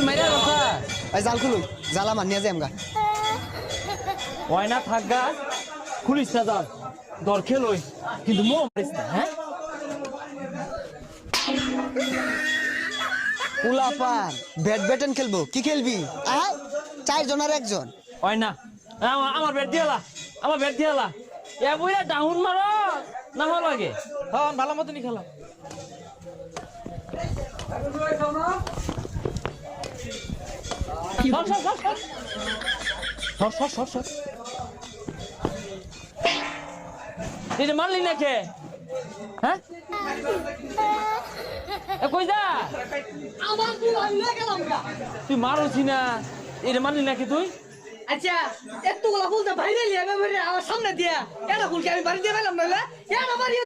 তুই মাইরা কথা এই জাল খুলুন জালা মানিয়া যাই আমগা ওই না থাকগা খুলিস না জাল দর খেলই কিন্তু মো মারিস না হ্যাঁ উলাপান ব্যাডমিন্টন খেলবো কি খেলবি আয় 4 জন আর একজন ওই না আমার ব্যাট দিয়ালা আমার ব্যাট দিয়ালা এ বইরা ডাউন মারো না ভালো লাগে হ্যাঁ ভালো মতনই খেলা মারলি না কে হ্যাঁ কই যা তুই মারছি না এটা মারলি নাকি তুই আচ্ছা এতগুলা ফুল তো বাইরে লিয়ে আমার সামনে দিয়া এটা ফুলকে আমি বাড়ি দিয়ে পেলাম না